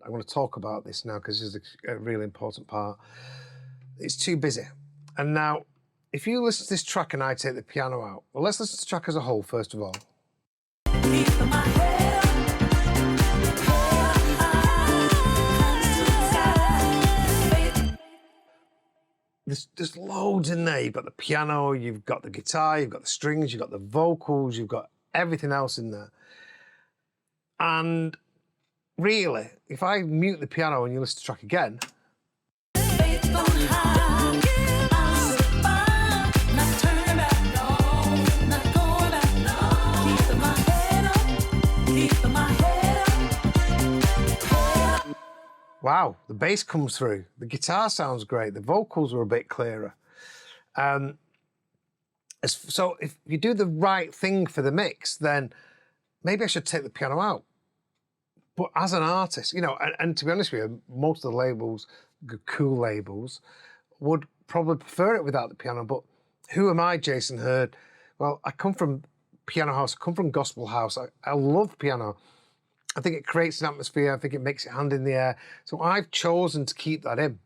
I'm going to talk about this now because this is a really important part. It's too busy. And now, if you listen to this track and I take the piano out, well, let's listen to the track as a whole, first of all. There's loads in there. You've got the piano, you've got the guitar, you've got the strings, you've got the vocals, you've got everything else in there. And really, if I mute the piano and you listen to the track again, wow, the bass comes through. The guitar sounds great. The vocals were a bit clearer. So if you do the right thing for the mix, then maybe I should take the piano out. But as an artist, you know, and to be honest with you, most of the labels, cool labels, would probably prefer it without the piano. But who am I, Jason Hurd? Well, I come from piano house, I come from gospel house. I love piano. I think it creates an atmosphere. I think it makes it hand in the air. So I've chosen to keep that in.